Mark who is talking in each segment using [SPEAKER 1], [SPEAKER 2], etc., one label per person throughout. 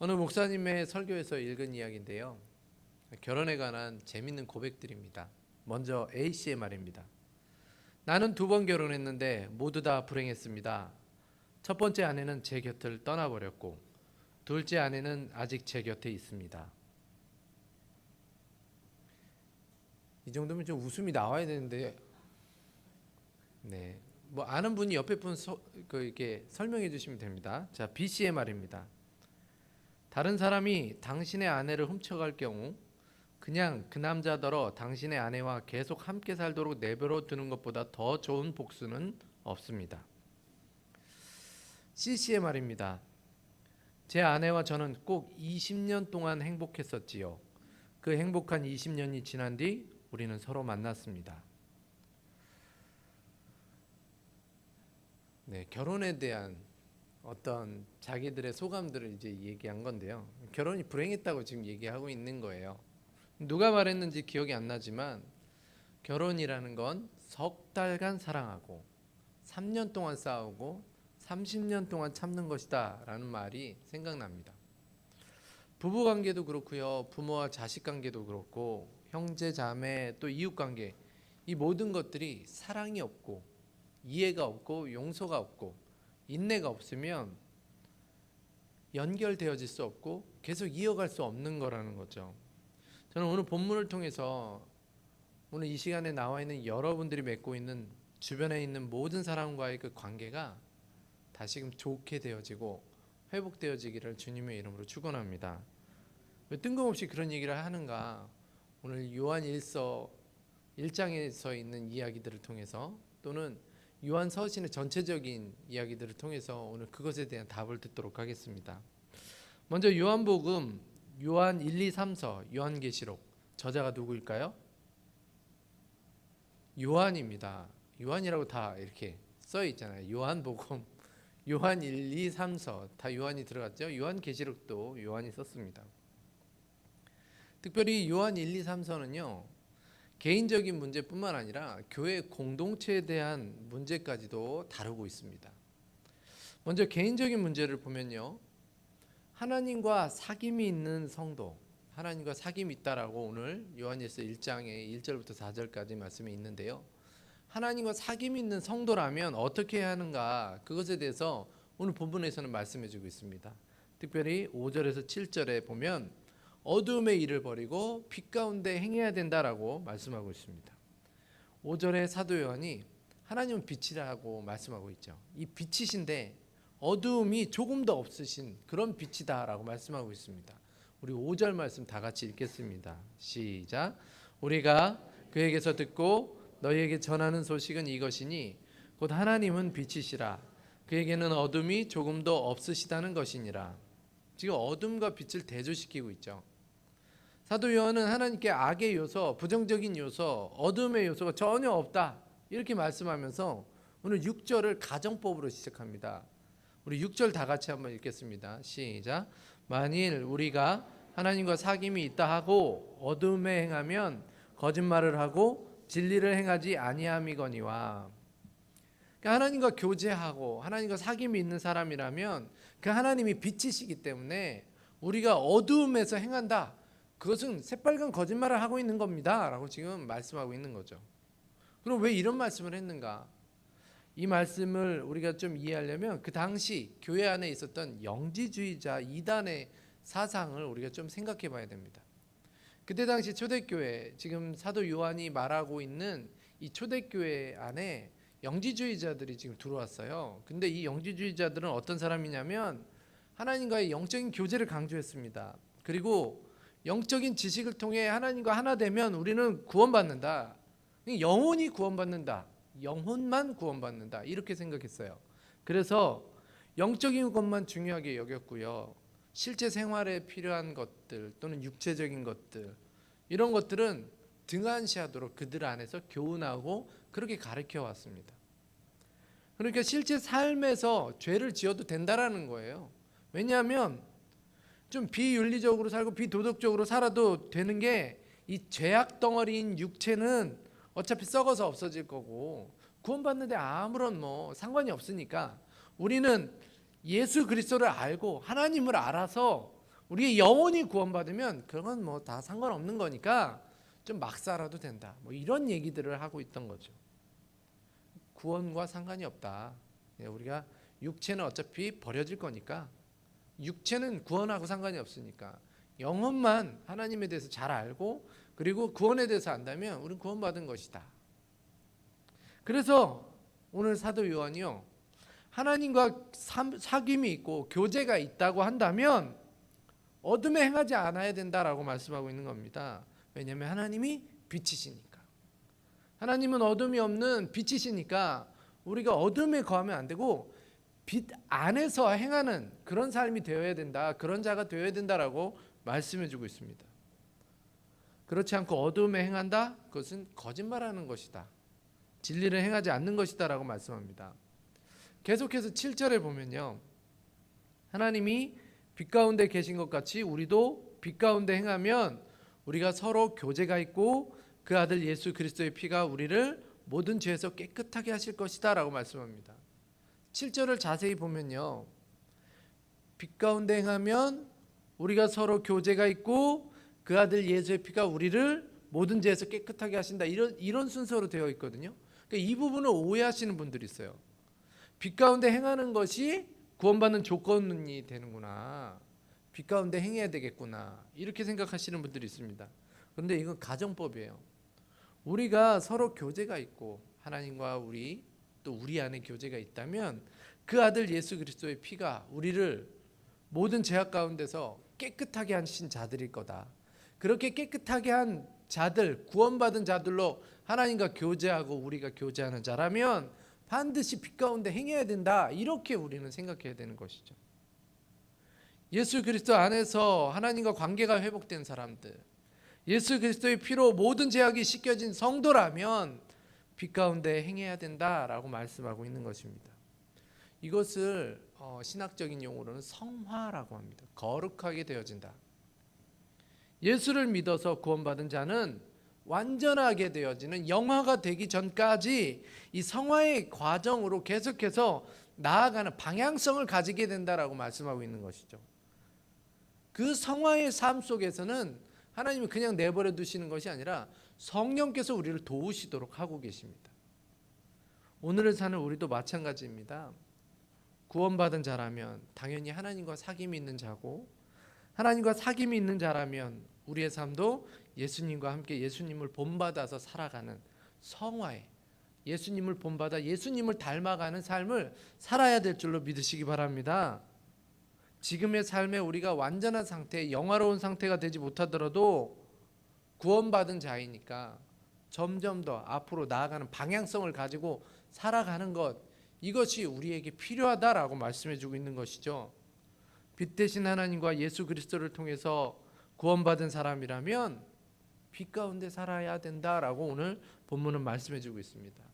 [SPEAKER 1] 어느 목사님의 설교에서 읽은 이야기인데요. 결혼에 관한 재밌는 고백들입니다. 먼저 A씨의 말입니다. 나는 2번 결혼했는데 모두 다 불행했습니다. 첫 번째 아내는 제 곁을 떠나버렸고 둘째 아내는 아직 제 곁에 있습니다. 이 정도면 좀 웃음이 나와야 되는데, 네, 뭐 아는 분이 옆에 분 이렇게 설명해 주시면 됩니다. 자, B씨의 말입니다. 다른 사람이 당신의 아내를 훔쳐갈 경우 그냥 그 남자더러 당신의 아내와 계속 함께 살도록 내버려 두는 것보다 더 좋은 복수는 없습니다. C씨의 말입니다. 제 아내와 저는 꼭 20년 동안 행복했었지요. 그 행복한 20년이 지난 뒤 우리는 서로 만났습니다. 네, 결혼에 대한 어떤 자기들의 소감들을 이제 얘기한 건데요. 결혼이 불행했다고 지금 얘기하고 있는 거예요. 누가 말했는지 기억이 안 나지만 결혼이라는 건 석 달간 사랑하고 3년 동안 싸우고 30년 동안 참는 것이다 라는 말이 생각납니다. 부부관계도 그렇고요, 부모와 자식관계도 그렇고 형제 자매 또 이웃관계, 이 모든 것들이 사랑이 없고 이해가 없고 용서가 없고 인내가 없으면 연결되어질 수 없고 계속 이어갈 수 없는 거라는 거죠. 저는 오늘 본문을 통해서 오늘 이 시간에 나와 있는 여러분들이 맺고 있는 주변에 있는 모든 사람과의 그 관계가 다시금 좋게 되어지고 회복되어지기를 주님의 이름으로 축원합니다. 왜 뜬금없이 그런 얘기를 하는가? 오늘 요한 1장에서 있는 이야기들을 통해서 또는 요한 서신의 전체적인 이야기들을 통해서 오늘 그것에 대한 답을 듣도록 하겠습니다. 먼저 요한복음, 요한 1, 2, 3서, 요한계시록 저자가 누구일까요? 요한입니다. 요한이라고 다 이렇게 써 있잖아요. 요한복음, 요한 1, 2, 3서 다 요한이 들어갔죠. 요한계시록도 요한이 썼습니다. 특별히 요한 1, 2, 3서는요. 개인적인 문제뿐만 아니라 교회 공동체에 대한 문제까지도 다루고 있습니다. 먼저 개인적인 문제를 보면요. 하나님과 사귐이 있는 성도, 하나님과 사귐이 있다라고 오늘 요한일서 1장의 1절부터 4절까지 말씀이 있는데요. 하나님과 사귐이 있는 성도라면 어떻게 해야 하는가, 그것에 대해서 오늘 본문에서는 말씀해 주고 있습니다. 특별히 5절에서 7절에 보면 어두움의 일을 버리고 빛 가운데 행해야 된다라고 말씀하고 있습니다. 5절에 사도 요한이 하나님은 빛이라고 말씀하고 있죠. 이 빛이신데 어두움이 조금 더 없으신 그런 빛이다라고 말씀하고 있습니다. 우리 5절 말씀 다 같이 읽겠습니다. 시작. 우리가 그에게서 듣고 너희에게 전하는 소식은 이것이니 곧 하나님은 빛이시라. 그에게는 어둠이 조금도 없으시다는 것이니라. 지금 어둠과 빛을 대조시키고 있죠. 사도 요한은 하나님께 악의 요소, 부정적인 요소, 어둠의 요소가 전혀 없다 이렇게 말씀하면서 오늘 6절을 가정법으로 시작합니다. 우리 6절 다 같이 한번 읽겠습니다. 시작. 만일 우리가 하나님과 사귐이 있다 하고 어둠에 행하면 거짓말을 하고 진리를 행하지 아니함이거니와. 그러니까 하나님과 교제하고 하나님과 사귐이 있는 사람이라면 그 하나님이 빛이시기 때문에 우리가 어두움에서 행한다, 그것은 새빨간 거짓말을 하고 있는 겁니다 라고 지금 말씀하고 있는 거죠. 그럼 왜 이런 말씀을 했는가? 이 말씀을 우리가 좀 이해하려면 그 당시 교회 안에 있었던 영지주의자 이단의 사상을 우리가 좀 생각해 봐야 됩니다. 그때 당시 초대교회, 지금 사도 요한이 말하고 있는 이 초대교회 안에 영지주의자들이 지금 들어왔어요. 근데 이 영지주의자들은 어떤 사람이냐면 하나님과의 영적인 교제를 강조했습니다. 그리고 영적인 지식을 통해 하나님과 하나 되면 우리는 구원받는다. 영혼이 구원받는다. 영혼만 구원받는다. 이렇게 생각했어요. 그래서 영적인 것만 중요하게 여겼고요. 실제 생활에 필요한 것들 또는 육체적인 것들, 이런 것들은 등한시하도록 그들 안에서 교훈하고 그렇게 가르쳐 왔습니다. 그러니까 실제 삶에서 죄를 지어도 된다라는 거예요. 왜냐하면 좀 비윤리적으로 살고 비도덕적으로 살아도 되는 게 이 죄악 덩어리인 육체는 어차피 썩어서 없어질 거고 구원받는데 아무런 상관이 없으니까 우리는 예수 그리스도를 알고 하나님을 알아서 우리의 영혼이 구원받으면 그건 뭐 다 상관없는 거니까 좀 막 살아도 된다. 뭐 이런 얘기들을 하고 있던 거죠. 구원과 상관이 없다. 우리가 육체는 어차피 버려질 거니까, 육체는 구원하고 상관이 없으니까 영혼만 하나님에 대해서 잘 알고 그리고 구원에 대해서 안다면 우리는 구원받은 것이다. 그래서 오늘 사도 요한이요, 하나님과 사귐이 있고 교제가 있다고 한다면 어둠에 행하지 않아야 된다라고 말씀하고 있는 겁니다. 왜냐하면 하나님이 빛이시니까. 하나님은 어둠이 없는 빛이시니까 우리가 어둠에 거하면 안 되고 빛 안에서 행하는 그런 삶이 되어야 된다, 그런 자가 되어야 된다라고 말씀해 주고 있습니다. 그렇지 않고 어둠에 행한다? 그것은 거짓말하는 것이다, 진리를 행하지 않는 것이다 라고 말씀합니다. 계속해서 7절에 보면요, 하나님이 빛 가운데 계신 것 같이 우리도 빛 가운데 행하면 우리가 서로 교제가 있고 그 아들 예수 그리스도의 피가 우리를 모든 죄에서 깨끗하게 하실 것이다 라고 말씀합니다. 7절을 자세히 보면요, 빛 가운데 행하면 우리가 서로 교제가 있고 그 아들 예수의 피가 우리를 모든 죄에서 깨끗하게 하신다, 이런 순서로 되어 있거든요. 그러니까 이 부분을 오해하시는 분들이 있어요. 빛 가운데 행하는 것이 구원받는 조건이 되는구나, 빛 가운데 행해야 되겠구나, 이렇게 생각하시는 분들이 있습니다. 그런데 이건 가정법이에요. 우리가 서로 교제가 있고 하나님과 우리 또 우리 안에 교제가 있다면 그 아들 예수 그리스도의 피가 우리를 모든 죄악 가운데서 깨끗하게 하신 자들일 거다. 그렇게 깨끗하게 한 자들, 구원받은 자들로 하나님과 교제하고 우리가 교제하는 자라면 반드시 빛 가운데 행해야 된다, 이렇게 우리는 생각해야 되는 것이죠. 예수 그리스도 안에서 하나님과 관계가 회복된 사람들, 예수 그리스도의 피로 모든 죄악이 씻겨진 성도라면 빛 가운데 행해야 된다라고 말씀하고 있는 것입니다. 이것을 신학적인 용어로는 성화라고 합니다. 거룩하게 되어진다. 예수를 믿어서 구원받은 자는 완전하게 되어지는 영화가 되기 전까지 이 성화의 과정으로 계속해서 나아가는 방향성을 가지게 된다라고 말씀하고 있는 것이죠. 그 성화의 삶 속에서는 하나님이 그냥 내버려 두시는 것이 아니라 성령께서 우리를 도우시도록 하고 계십니다. 오늘을 사는 우리도 마찬가지입니다. 구원받은 자라면 당연히 하나님과 사귐이 있는 자고, 하나님과 사귐이 있는 자라면 우리의 삶도 예수님과 함께 예수님을 본받아서 살아가는 성화의, 예수님을 본받아 예수님을 닮아가는 삶을 살아야 될 줄로 믿으시기 바랍니다. 지금의 삶에 우리가 완전한 상태, 영화로운 상태가 되지 못하더라도 구원받은 자이니까 점점 더 앞으로 나아가는 방향성을 가지고 살아가는 것, 이것이 우리에게 필요하다라고 말씀해 주고 있는 것이죠. 빛 대신 하나님과 예수 그리스도를 통해서 구원받은 사람이라면 빛 가운데 살아야 된다라고 오늘 본문은 말씀해 주고 있습니다.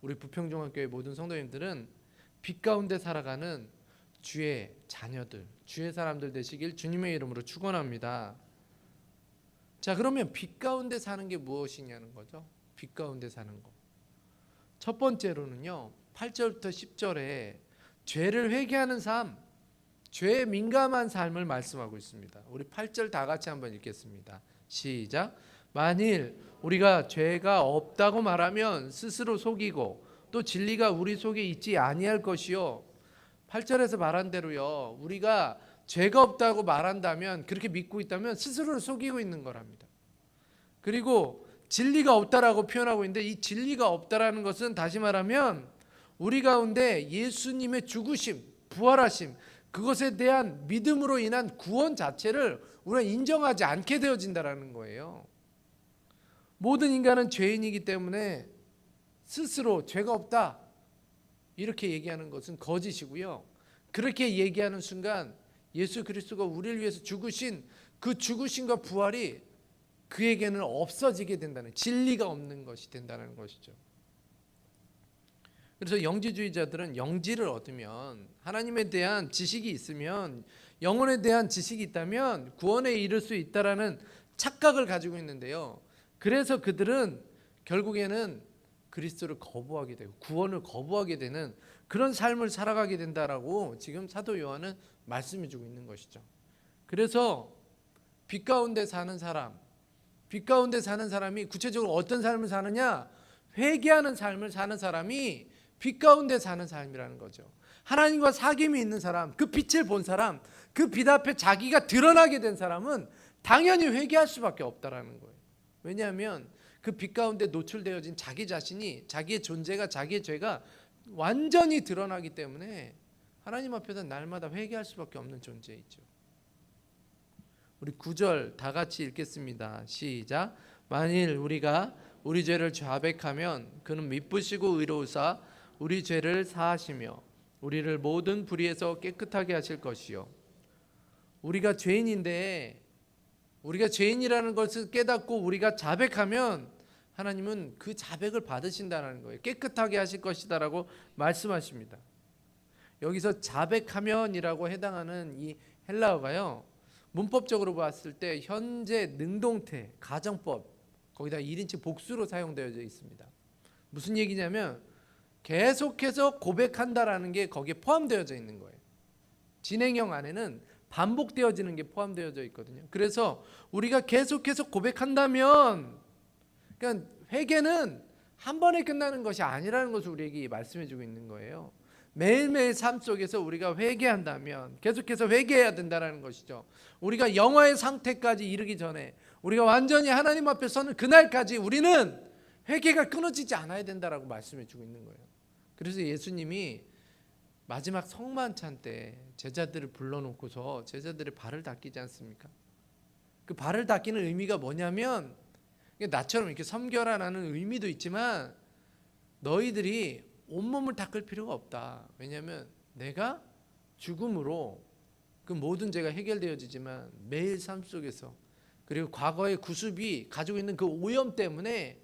[SPEAKER 1] 우리 부평종합교회 모든 성도님들은 빛 가운데 살아가는 주의 자녀들, 주의 사람들 되시길 주님의 이름으로 축원합니다. 자, 그러면 빛 가운데 사는 게 무엇이냐는 거죠. 빛 가운데 사는 거. 첫 번째로는요, 8절부터 10절에 죄를 회개하는 삶, 죄에 민감한 삶을 말씀하고 있습니다. 우리 8절 다 같이 한번 읽겠습니다. 시작. 만일 우리가 죄가 없다고 말하면 스스로 속이고 또 진리가 우리 속에 있지 아니할 것이요. 8절에서 말한 대로요, 우리가 죄가 없다고 말한다면, 그렇게 믿고 있다면 스스로를 속이고 있는 거랍니다. 그리고 진리가 없다라고 표현하고 있는데, 이 진리가 없다라는 것은 다시 말하면 우리 가운데 예수님의 죽으심, 부활하심, 그것에 대한 믿음으로 인한 구원 자체를 우리가 인정하지 않게 되어진다라는 거예요. 모든 인간은 죄인이기 때문에 스스로 죄가 없다 이렇게 얘기하는 것은 거짓이고요. 그렇게 얘기하는 순간 예수 그리스도가 우리를 위해서 죽으신 그 죽으심과 부활이 그에게는 없어지게 된다는, 진리가 없는 것이 된다는 것이죠. 그래서 영지주의자들은 영지를 얻으면, 하나님에 대한 지식이 있으면, 영혼에 대한 지식이 있다면 구원에 이를 수 있다라는 착각을 가지고 있는데요. 그래서 그들은 결국에는 그리스도를 거부하게 되고 구원을 거부하게 되는 그런 삶을 살아가게 된다라고 지금 사도 요한은 말씀해 주고 있는 것이죠. 그래서 빛 가운데 사는 사람, 빛 가운데 사는 사람이 구체적으로 어떤 삶을 사느냐? 회개하는 삶을 사는 사람이 빛 가운데 사는 삶이라는 거죠. 하나님과 사귐이 있는 사람, 그 빛을 본 사람, 그 빛 앞에 자기가 드러나게 된 사람은 당연히 회개할 수밖에 없다라는 거예요. 왜냐하면 그 빛 가운데 노출되어진 자기 자신이, 자기의 존재가, 자기의 죄가 완전히 드러나기 때문에 하나님 앞에서 날마다 회개할 수밖에 없는 존재이죠. 우리 9절 다 같이 읽겠습니다. 시작. 만일 우리가 우리 죄를 자백하면 그는 미쁘시고 의로우사 우리 죄를 사하시며 우리를 모든 불의에서 깨끗하게 하실 것이요. 우리가 죄인인데, 우리가 죄인이라는 것을 깨닫고 우리가 자백하면 하나님은 그 자백을 받으신다는 거예요. 깨끗하게 하실 것이다라고 말씀하십니다. 여기서 자백하면이라고 해당하는 이 헬라어가요, 문법적으로 봤을 때 현재 능동태, 가정법, 거기다 1인칭 복수로 사용되어 있습니다. 무슨 얘기냐면 계속해서 고백한다라는 게 거기에 포함되어져 있는 거예요. 진행형 안에는 반복되어지는 게 포함되어져 있거든요. 그래서 우리가 계속해서 고백한다면, 그러니까 회개는 한 번에 끝나는 것이 아니라는 것을 우리에게 말씀해 주고 있는 거예요. 매일매일 삶 속에서 우리가 회개한다면 계속해서 회개해야 된다는 것이죠. 우리가 영화의 상태까지 이르기 전에, 우리가 완전히 하나님 앞에 서는 그날까지 우리는 회개가 끊어지지 않아야 된다라고 말씀해 주고 있는 거예요. 그래서 예수님이 마지막 성만찬 때 제자들을 불러놓고서 제자들의 발을 닦이지 않습니까? 그 발을 닦이는 의미가 뭐냐면, 나처럼 이렇게 섬겨라라는 의미도 있지만 너희들이 온몸을 닦을 필요가 없다. 왜냐하면 내가 죽음으로 그 모든 죄가 해결되어지지만 매일 삶 속에서, 그리고 과거의 구습이 가지고 있는 그 오염 때문에,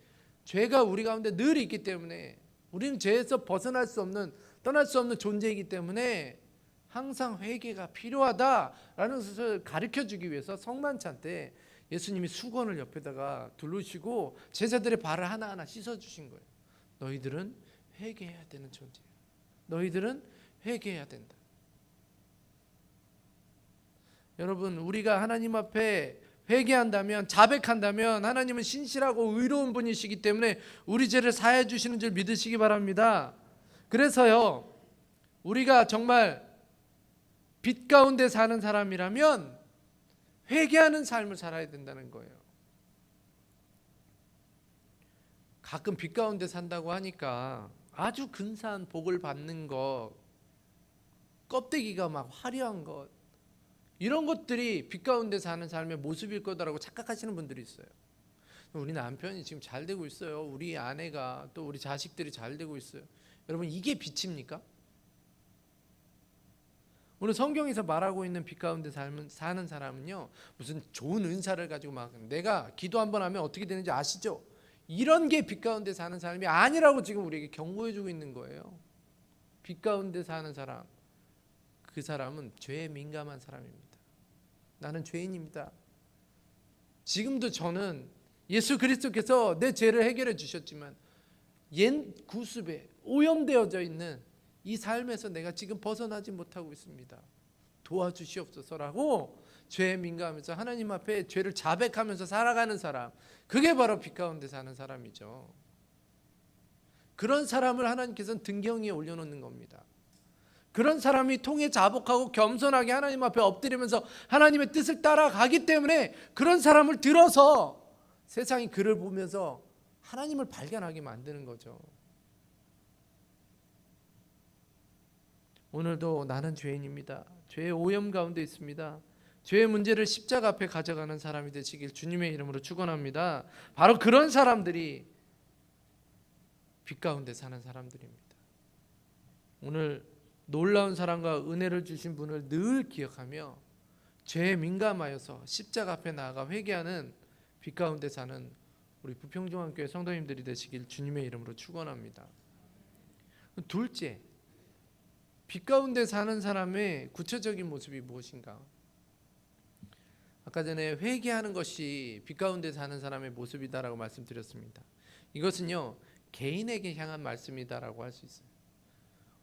[SPEAKER 1] 죄가 우리 가운데 늘 있기 때문에 우리는 죄에서 벗어날 수 없는, 떠날 수 없는 존재이기 때문에 항상 회개가 필요하다라는 것을 가르쳐주기 위해서 성만찬 때 예수님이 수건을 옆에다가 두르시고 제자들의 발을 하나하나 씻어주신 거예요. 너희들은 회개해야 되는 존재야. 너희들은 회개해야 된다. 여러분, 우리가 하나님 앞에 회개한다면, 자백한다면 하나님은 신실하고 의로운 분이시기 때문에 우리 죄를 사해 주시는 줄 믿으시기 바랍니다. 그래서요, 우리가 정말 빛 가운데 사는 사람이라면 회개하는 삶을 살아야 된다는 거예요. 가끔 빛 가운데 산다고 하니까 아주 근사한 복을 받는 것, 껍데기가 막 화려한 것, 이런 것들이 빛 가운데 사는 삶의 모습일 거다라고 착각하시는 분들이 있어요. 우리 남편이 지금 잘 되고 있어요. 우리 아내가, 또 우리 자식들이 잘 되고 있어요. 여러분, 이게 빛입니까? 오늘 성경에서 말하고 있는 빛 가운데 사는 사람은요, 무슨 좋은 은사를 가지고 막 내가 기도 한번 하면 어떻게 되는지 아시죠? 이런 게 빛 가운데 사는 사람이 아니라고 지금 우리에게 경고해 주고 있는 거예요. 빛 가운데 사는 사람, 그 사람은 죄에 민감한 사람입니다. 나는 죄인입니다. 지금도 저는 예수 그리스도께서 내 죄를 해결해 주셨지만 옛 구습에 오염되어져 있는 이 삶에서 내가 지금 벗어나지 못하고 있습니다. 도와주시옵소서라고 죄에 민감해서 하나님 앞에 죄를 자백하면서 살아가는 사람, 그게 바로 빛 가운데 사는 사람이죠. 그런 사람을 하나님께서는 등경 위에 올려놓는 겁니다. 그런 사람이 통해 자복하고 겸손하게 하나님 앞에 엎드리면서 하나님의 뜻을 따라가기 때문에 그런 사람을 들어서 세상이 그를 보면서 하나님을 발견하게 만드는 거죠. 오늘도 나는 죄인입니다. 죄의 오염 가운데 있습니다. 죄의 문제를 십자가 앞에 가져가는 사람이 되시길 주님의 이름으로 축원합니다. 바로 그런 사람들이 빛 가운데 사는 사람들입니다. 오늘 놀라운 사랑과 은혜를 주신 분을 늘 기억하며 죄에 민감하여서 십자가 앞에 나아가 회개하는 빛 가운데 사는 우리 부평종합교회 성도님들이 되시길 주님의 이름으로 축원합니다. 둘째, 빛 가운데 사는 사람의 구체적인 모습이 무엇인가? 아까 전에 회개하는 것이 빛 가운데 사는 사람의 모습이다라고 말씀드렸습니다. 이것은요, 개인에게 향한 말씀이다라고 할 수 있어요.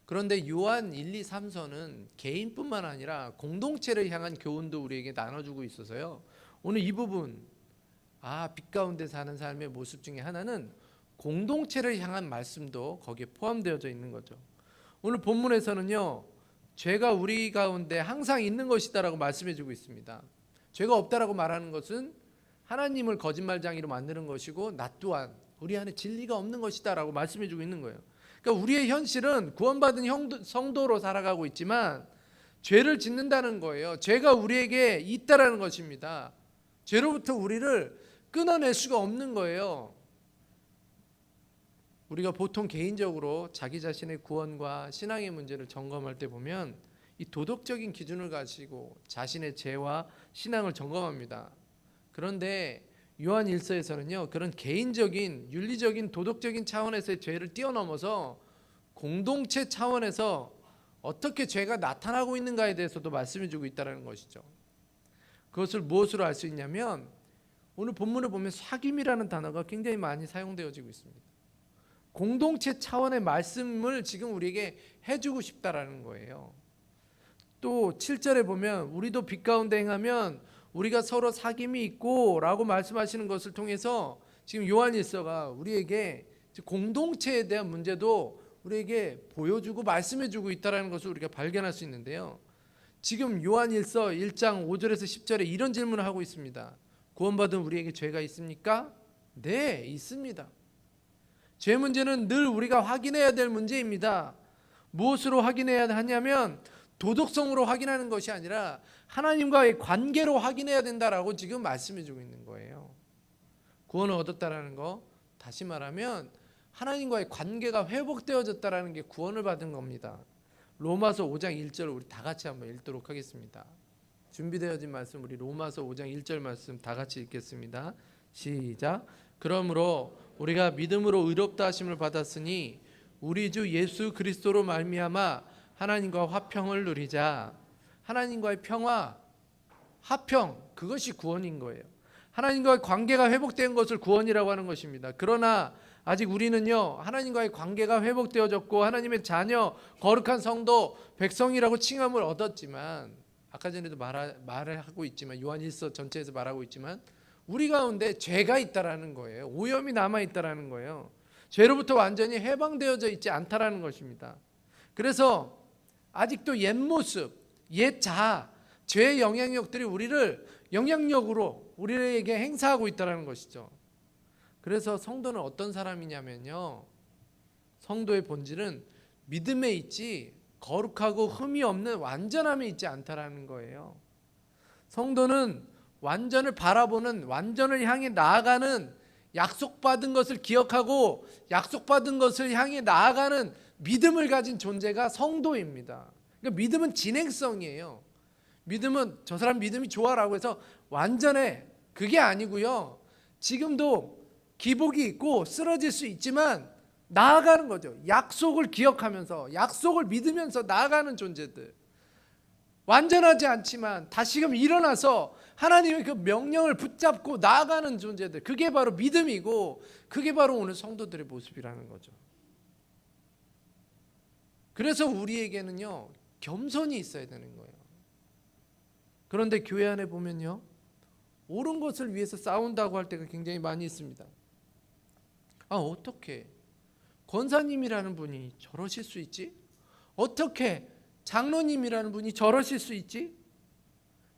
[SPEAKER 1] 그런데 요한 1, 2, 3서는 개인뿐만 아니라 공동체를 향한 교훈도 우리에게 나눠주고 있어서요. 오늘 이 부분, 빛 가운데 사는 삶의 모습 중에 하나는 공동체를 향한 말씀도 거기에 포함되어져 있는 거죠. 오늘 본문에서는요, 죄가 우리 가운데 항상 있는 것이다라고 말씀해주고 있습니다. 죄가 없다라고 말하는 것은 하나님을 거짓말장이로 만드는 것이고, 나 또한 우리 안에 진리가 없는 것이다라고 말씀해주고 있는 거예요. 그러니까 우리의 현실은 구원받은 성도로 살아가고 있지만 죄를 짓는다는 거예요. 죄가 우리에게 있다라는 것입니다. 죄로부터 우리를 끊어낼 수가 없는 거예요. 우리가 보통 개인적으로 자기 자신의 구원과 신앙의 문제를 점검할 때 보면 이 도덕적인 기준을 가지고 자신의 죄와 신앙을 점검합니다. 그런데 요한 1서에서는요, 그런 개인적인 윤리적인 도덕적인 차원에서의 죄를 뛰어넘어서 공동체 차원에서 어떻게 죄가 나타나고 있는가에 대해서도 말씀해 주고 있다는 것이죠. 그것을 무엇으로 알 수 있냐면 오늘 본문을 보면 사귐이라는 단어가 굉장히 많이 사용되어지고 있습니다. 공동체 차원의 말씀을 지금 우리에게 해주고 싶다라는 거예요. 또 7절에 보면 우리도 빛 가운데 행하면 우리가 서로 사귐이 있고 라고 말씀하시는 것을 통해서 지금 요한 1서가 우리에게 공동체에 대한 문제도 우리에게 보여주고 말씀해주고 있다는 것을 우리가 발견할 수 있는데요. 지금 요한 1서 1장 5절에서 10절에 이런 질문을 하고 있습니다. 구원받은 우리에게 죄가 있습니까? 네, 있습니다. 죄 문제는 늘 우리가 확인해야 될 문제입니다. 무엇으로 확인해야 하냐면 도덕성으로 확인하는 것이 아니라 하나님과의 관계로 확인해야 된다라고 지금 말씀해 주고 있는 거예요. 구원을 얻었다라는 거, 다시 말하면 하나님과의 관계가 회복되어졌다라는 게 구원을 받은 겁니다. 로마서 5장 1절 우리 다 같이 한번 읽도록 하겠습니다. 준비되어진 말씀, 우리 로마서 5장 1절 말씀 다 같이 읽겠습니다. 시작. 그러므로 우리가 믿음으로 의롭다 하심을 받았으니 우리 주 예수 그리스도로 말미암아 하나님과 화평을 누리자. 하나님과의 평화, 화평, 그것이 구원인 거예요. 하나님과의 관계가 회복된 것을 구원이라고 하는 것입니다. 그러나 아직 우리는요, 하나님과의 관계가 회복되어졌고 하나님의 자녀, 거룩한 성도, 백성이라고 칭함을 얻었지만, 아까 전에도 말을 하고 있지만, 요한 1서 전체에서 말하고 있지만 우리 가운데 죄가 있다라는 거예요. 오염이 남아 있다라는 거예요. 죄로부터 완전히 해방되어져 있지 않다라는 것입니다. 그래서 아직도 옛 모습, 옛 자아, 죄의 영향력들이 우리를 영향력으로 우리에게 행사하고 있다는 것이죠. 그래서 성도는 어떤 사람이냐면요, 성도의 본질은 믿음에 있지 거룩하고 흠이 없는 완전함에 있지 않다라는 거예요. 성도는 완전을 바라보는, 완전을 향해 나아가는, 약속받은 것을 기억하고 약속받은 것을 향해 나아가는 믿음을 가진 존재가 성도입니다. 그러니까 믿음은 진행성이에요. 믿음은 저 사람 믿음이 좋아라고 해서 완전해, 그게 아니고요. 지금도 기복이 있고 쓰러질 수 있지만 나아가는 거죠. 약속을 기억하면서, 약속을 믿으면서 나아가는 존재들. 완전하지 않지만 다시금 일어나서 하나님의 그 명령을 붙잡고 나아가는 존재들, 그게 바로 믿음이고 그게 바로 오늘 성도들의 모습이라는 거죠. 그래서 우리에게는요, 겸손이 있어야 되는 거예요. 그런데 교회 안에 보면요, 옳은 것을 위해서 싸운다고 할 때가 굉장히 많이 있습니다. 어떻게 권사님이라는 분이 저러실 수 있지? 어떻게 장로님이라는 분이 저러실 수 있지?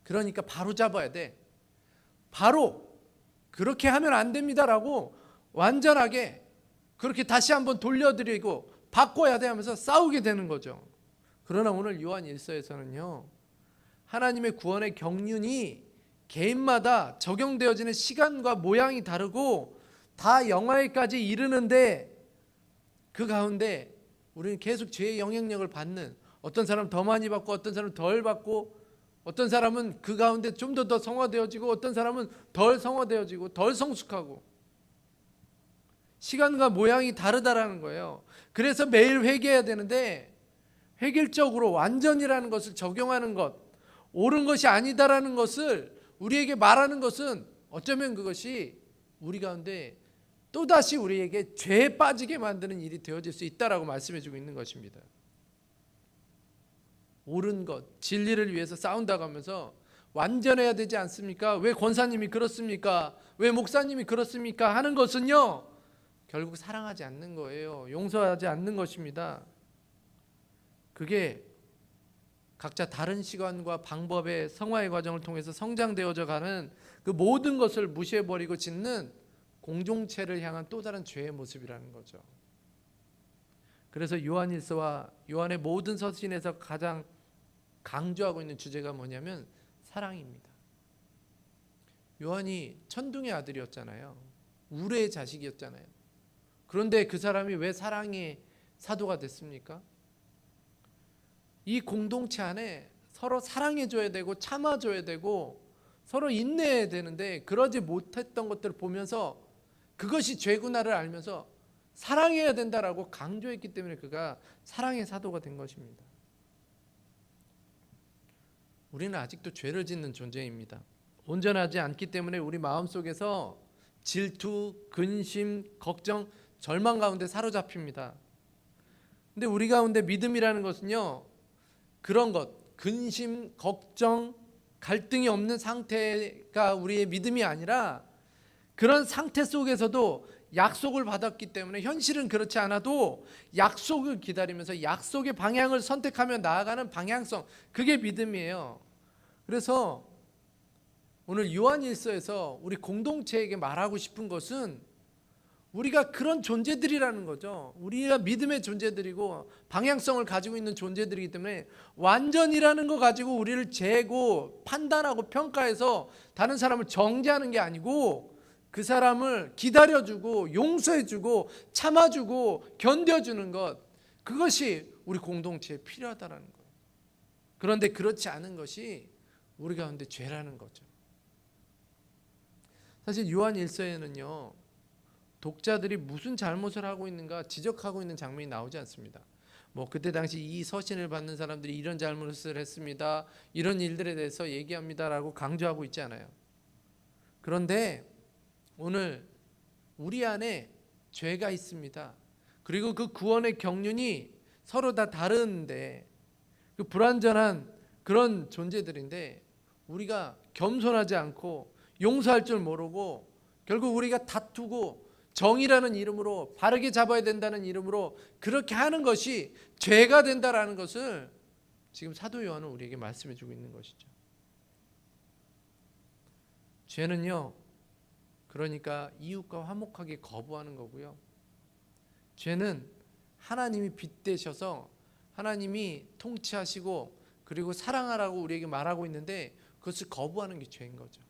[SPEAKER 1] 그러니까 바로 잡아야 돼. 바로 그렇게 하면 안 됩니다라고 완전하게 그렇게 다시 한번 돌려드리고 바꿔야 돼 하면서 싸우게 되는 거죠. 그러나 오늘 요한 1서에서는요, 하나님의 구원의 경륜이 개인마다 적용되어지는 시간과 모양이 다르고 다 영화에까지 이르는데 그 가운데 우리는 계속 죄의 영향력을 받는, 어떤 사람은 더 많이 받고 어떤 사람은 덜 받고, 어떤 사람은 그 가운데 좀 더 성화되어지고 어떤 사람은 덜 성화되어지고 덜 성숙하고, 시간과 모양이 다르다라는 거예요. 그래서 매일 회개해야 되는데 획일적으로 완전이라는 것을 적용하는 것, 옳은 것이 아니다라는 것을 우리에게 말하는 것은 어쩌면 그것이 우리 가운데 또다시 우리에게 죄에 빠지게 만드는 일이 되어질 수 있다라고 말씀해 주고 있는 것입니다. 옳은 것, 진리를 위해서 싸운다고 하면서 완전해야 되지 않습니까? 왜 권사님이 그렇습니까? 왜 목사님이 그렇습니까? 하는 것은요, 결국 사랑하지 않는 거예요. 용서하지 않는 것입니다. 그게 각자 다른 시간과 방법의 성화의 과정을 통해서 성장되어져 가는 그 모든 것을 무시해버리고 짓는 공동체를 향한 또 다른 죄의 모습이라는 거죠. 그래서 요한일서와 요한의 모든 서신에서 가장 강조하고 있는 주제가 뭐냐면 사랑입니다. 요한이 천둥의 아들이었잖아요. 우레의 자식이었잖아요. 그런데 그 사람이 왜 사랑의 사도가 됐습니까? 이 공동체 안에 서로 사랑해줘야 되고 참아줘야 되고 서로 인내해야 되는데 그러지 못했던 것들을 보면서 그것이 죄구나를 알면서 사랑해야 된다라고 강조했기 때문에 그가 사랑의 사도가 된 것입니다. 우리는 아직도 죄를 짓는 존재입니다. 온전하지 않기 때문에 우리 마음속에서 질투, 근심, 걱정, 절망 가운데 사로잡힙니다. 근데 우리 가운데 믿음이라는 것은요, 그런 것, 근심, 걱정, 갈등이 없는 상태가 우리의 믿음이 아니라 그런 상태 속에서도 약속을 받았기 때문에 현실은 그렇지 않아도 약속을 기다리면서 약속의 방향을 선택하며 나아가는 방향성, 그게 믿음이에요. 그래서 오늘 요한일서에서 우리 공동체에게 말하고 싶은 것은 우리가 그런 존재들이라는 거죠. 우리가 믿음의 존재들이고 방향성을 가지고 있는 존재들이기 때문에 완전이라는 거 가지고 우리를 재고 판단하고 평가해서 다른 사람을 정죄하는 게 아니고 그 사람을 기다려주고 용서해주고 참아주고 견뎌주는 것, 그것이 우리 공동체에 필요하다는 거예요. 그런데 그렇지 않은 것이 우리 가운데 죄라는 거죠. 사실 요한일서에는요, 독자들이 무슨 잘못을 하고 있는가 지적하고 있는 장면이 나오지 않습니다. 그때 당시 이 서신을 받는 사람들이 이런 잘못을 했습니다, 이런 일들에 대해서 얘기합니다라고 강조하고 있지 않아요. 그런데 오늘 우리 안에 죄가 있습니다. 그리고 그 구원의 경륜이 서로 다 다른데 그 불완전한 그런 존재들인데 우리가 겸손하지 않고 용서할 줄 모르고 결국 우리가 다투고 정의라는 이름으로 바르게 잡아야 된다는 이름으로 그렇게 하는 것이 죄가 된다라는 것을 지금 사도 요한은 우리에게 말씀해 주고 있는 것이죠. 죄는요, 그러니까 이웃과 화목하게 거부하는 거고요. 죄는 하나님이 빗대셔서 하나님이 통치하시고 그리고 사랑하라고 우리에게 말하고 있는데 그것을 거부하는 게 죄인 거죠.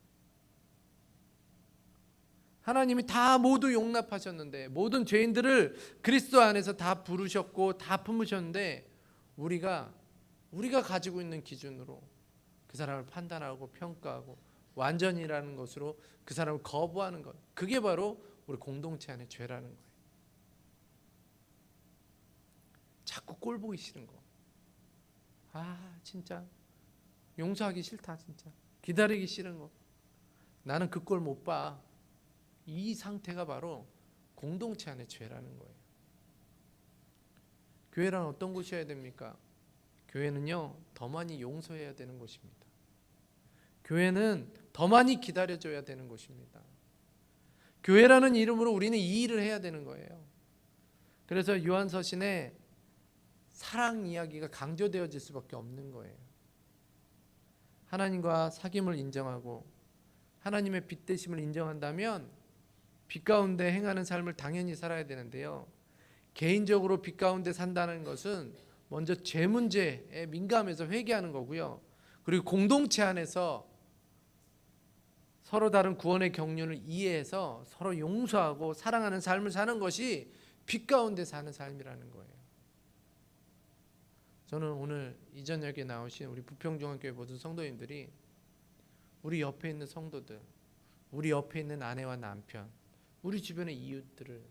[SPEAKER 1] 하나님이 다 모두 용납하셨는데 모든 죄인들을 그리스도 안에서 다 부르셨고 다 품으셨는데 우리가 가지고 있는 기준으로 그 사람을 판단하고 평가하고 완전이라는 것으로 그 사람을 거부하는 것, 그게 바로 우리 공동체 안의 죄라는 거예요. 자꾸 꼴 보기 싫은 거, 진짜 용서하기 싫다, 진짜 기다리기 싫은 거, 나는 그 꼴 못 봐, 이 상태가 바로 공동체 안의 죄라는 거예요. 교회란 어떤 곳이어야 됩니까? 교회는요, 더 많이 용서해야 되는 곳입니다. 교회는 더 많이 기다려줘야 되는 곳입니다. 교회라는 이름으로 우리는 이 일을 해야 되는 거예요. 그래서 요한서신에 사랑 이야기가 강조되어질 수밖에 없는 거예요. 하나님과 사귐을 인정하고 하나님의 빛되심을 인정한다면 빛 가운데 행하는 삶을 당연히 살아야 되는데요, 개인적으로 빛 가운데 산다는 것은 먼저 죄 문제에 민감해서 회개하는 거고요, 그리고 공동체 안에서 서로 다른 구원의 경륜을 이해해서 서로 용서하고 사랑하는 삶을 사는 것이 빛 가운데 사는 삶이라는 거예요. 저는 오늘 이전역에 나오신 우리 부평중앙교회 모든 성도님들이 우리 옆에 있는 성도들, 우리 옆에 있는 아내와 남편, 우리 주변의 이웃들을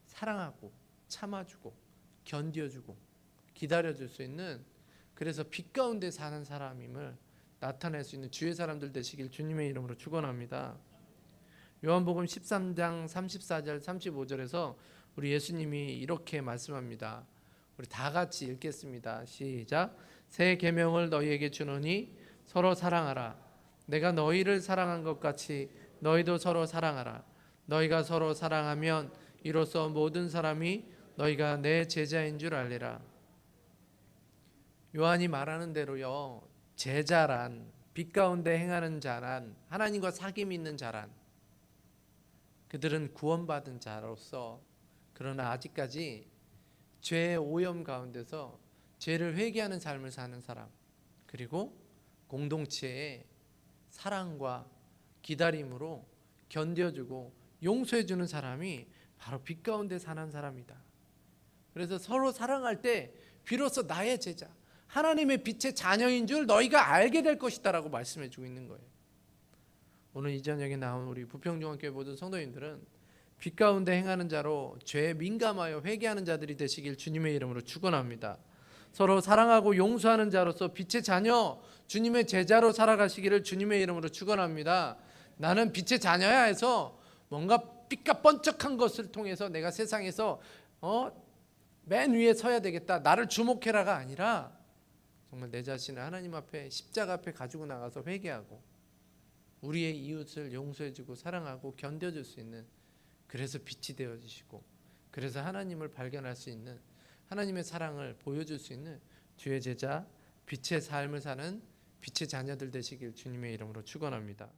[SPEAKER 1] 사랑하고 참아주고 견뎌주고 기다려줄 수 있는, 그래서 빛 가운데 사는 사람임을 나타낼 수 있는 주의 사람들 되시길 주님의 이름으로 축원합니다. 요한복음 13장 34절 35절에서 우리 예수님이 이렇게 말씀합니다. 우리 다 같이 읽겠습니다. 시작. 새 계명을 너희에게 주노니 서로 사랑하라. 내가 너희를 사랑한 것 같이 너희도 서로 사랑하라. 너희가 서로 사랑하면 이로써 모든 사람이 너희가 내 제자인 줄 알리라. 요한이 말하는 대로요, 제자란, 빛 가운데 행하는 자란, 하나님과 사귐 있는 자란, 그들은 구원받은 자로서, 그러나 아직까지 죄의 오염 가운데서 죄를 회개하는 삶을 사는 사람, 그리고 공동체의 사랑과 기다림으로 견뎌주고 용서해주는 사람이 바로 빛 가운데 사는 사람이다. 그래서 서로 사랑할 때 비로소 나의 제자, 하나님의 빛의 자녀인 줄 너희가 알게 될 것이다 라고 말씀해주고 있는 거예요. 오늘 이 저녁에 나온 우리 부평중앙교회 모든 성도님들은 빛 가운데 행하는 자로 죄에 민감하여 회개하는 자들이 되시길 주님의 이름으로 축원합니다. 서로 사랑하고 용서하는 자로서 빛의 자녀, 주님의 제자로 살아가시기를 주님의 이름으로 축원합니다. 나는 빛의 자녀야 해서 뭔가 빛과 번쩍한 것을 통해서 내가 세상에서 맨 위에 서야 되겠다, 나를 주목해라가 아니라 정말 내 자신을 하나님 앞에, 십자가 앞에 가지고 나가서 회개하고 우리의 이웃을 용서해주고 사랑하고 견뎌줄 수 있는, 그래서 빛이 되어주시고 그래서 하나님을 발견할 수 있는, 하나님의 사랑을 보여줄 수 있는 주의 제자, 빛의 삶을 사는 빛의 자녀들 되시길 주님의 이름으로 축원합니다.